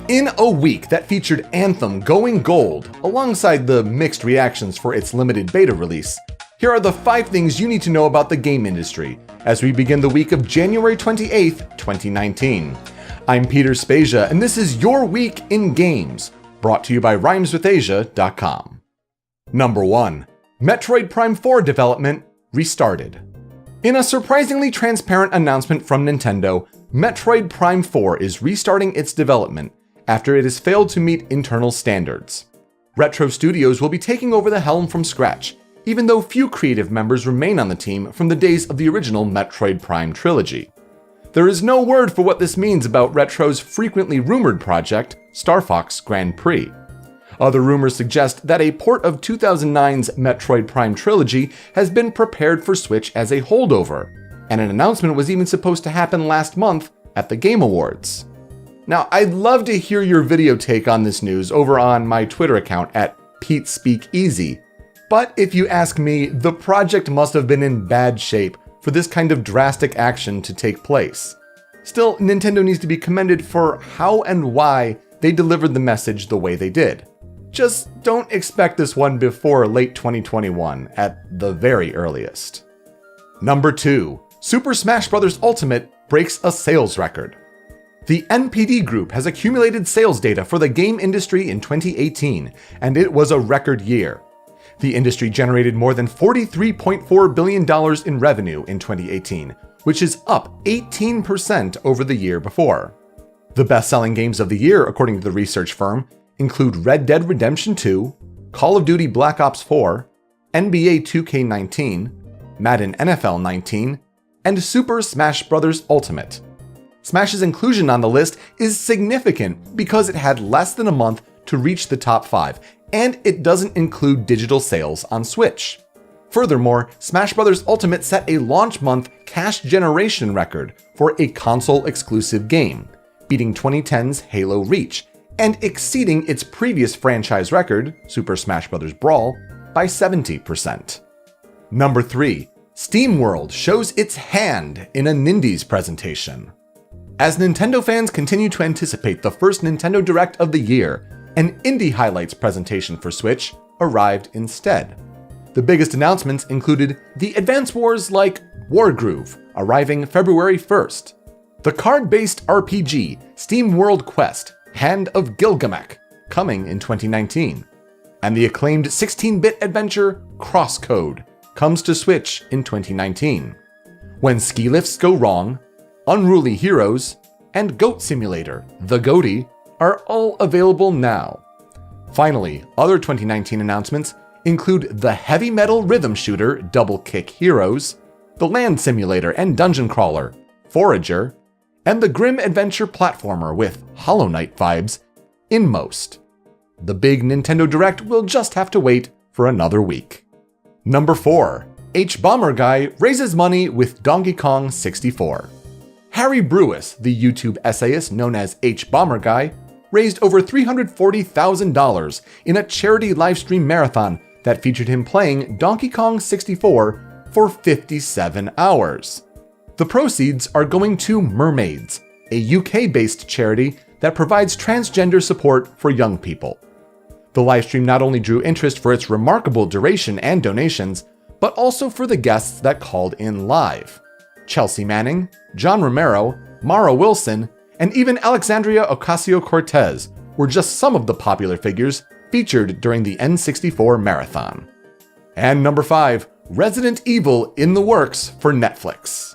In a week that featured Anthem going gold, alongside the mixed reactions for its limited beta release, here are the 5 things you need to know about the game industry as we begin the week of January 28th, 2019. I'm Peter Spezia, and this is Your Week in Games, brought to you by rhymeswithasia.com. Number 1. Metroid Prime 4 development restarted. In a surprisingly transparent announcement from Nintendo, Metroid Prime 4 is restarting its development after it has failed to meet internal standards. Retro Studios will be taking over the helm from scratch, even though few creative members remain on the team from the days of the original Metroid Prime trilogy. There is no word for what this means about Retro's frequently rumored project, Star Fox Grand Prix. Other rumors suggest that a port of 2009's Metroid Prime trilogy has been prepared for Switch as a holdover, and an announcement was even supposed to happen last month at the Game Awards. Now, I'd love to hear your video take on this news over on my Twitter account at PeteSpeakEasy, but if you ask me, the project must have been in bad shape for this kind of drastic action to take place. Still, Nintendo needs to be commended for how and why they delivered the message the way they did. Just don't expect this one before late 2021 at the very earliest. Number 2. Super Smash Bros. Ultimate breaks a sales record. The NPD Group has accumulated sales data for the game industry in 2018, and it was a record year. The industry generated more than $43.4 billion in revenue in 2018, which is up 18% over the year before. The best-selling games of the year, according to the research firm, include Red Dead Redemption 2, Call of Duty Black Ops 4, NBA 2K19, Madden NFL 19, and Super Smash Bros. Ultimate. Smash's inclusion on the list is significant because it had less than a month to reach the top 5, and it doesn't include digital sales on Switch. Furthermore, Smash Bros. Ultimate set a launch month cash generation record for a console-exclusive game, beating 2010's Halo Reach, and exceeding its previous franchise record, Super Smash Bros. Brawl, by 70%. Number 3. SteamWorld shows its hand in a Nindies presentation. As Nintendo fans continue to anticipate the first Nintendo Direct of the year, an Indie Highlights presentation for Switch arrived instead. The biggest announcements included the Advance Wars like Wargroove, arriving February 1st, the card-based RPG SteamWorld Quest Hand of Gilgamesh, coming in 2019, and the acclaimed 16-bit adventure Crosscode comes to Switch in 2019. When Ski Lifts Go Wrong, Unruly Heroes, and Goat Simulator, The Goaty, are all available now. Finally, other 2019 announcements include the heavy metal rhythm shooter Double Kick Heroes, the land simulator and dungeon crawler Forager, and the grim adventure platformer with Hollow Knight vibes Inmost. The big Nintendo Direct will just have to wait for another week. Number 4. H-Bomber Guy raises money with Donkey Kong 64. Harry Brewis, the YouTube essayist known as H-Bomber Guy, raised over $340,000 in a charity livestream marathon that featured him playing Donkey Kong 64 for 57 hours. The proceeds are going to Mermaids, a UK-based charity that provides transgender support for young people. The livestream not only drew interest for its remarkable duration and donations, but also for the guests that called in live. Chelsea Manning, John Romero, Mara Wilson, and even Alexandria Ocasio-Cortez were just some of the popular figures featured during the N64 marathon. And number 5, Resident Evil in the works for Netflix.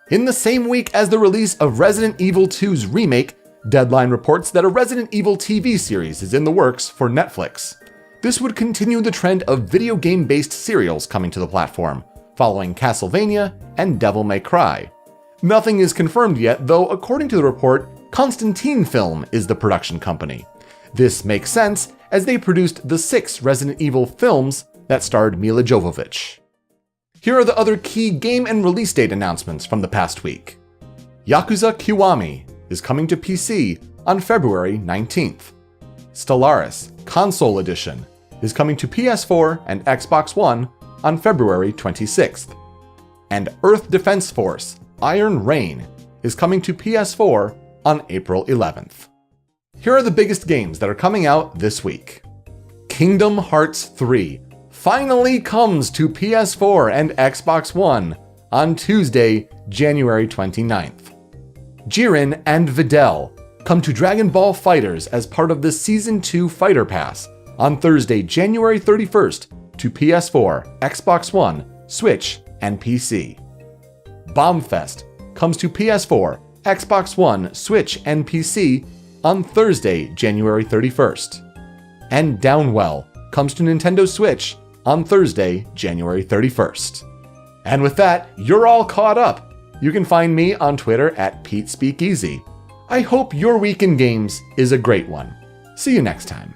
In the same week as the release of Resident Evil 2's remake, Deadline reports that a Resident Evil TV series is in the works for Netflix. This would continue the trend of video game-based serials coming to the platform, following Castlevania and Devil May Cry. Nothing is confirmed yet, though according to the report, Constantine Film is the production company. This makes sense, as they produced the 6 Resident Evil films that starred Mila Jovovich. Here are the other key game and release date announcements from the past week. Yakuza Kiwami is coming to PC on February 19th. Stellaris Console Edition is coming to PS4 and Xbox One on February 26th. And Earth Defense Force Iron Rain is coming to PS4 on April 11th. Here are the biggest games that are coming out this week. Kingdom Hearts 3 finally comes to PS4 and Xbox One on Tuesday, January 29th. Jiren and Videl come to Dragon Ball FighterZ as part of the Season 2 Fighter Pass on Thursday, January 31st to PS4, Xbox One, Switch, and PC. Bombfest comes to PS4, Xbox One, Switch, and PC on Thursday, January 31st. And Downwell comes to Nintendo Switch on Thursday, January 31st. And with that, you're all caught up. You can find me on Twitter at PeteSpeakEasy. I hope your week in games is a great one. See you next time.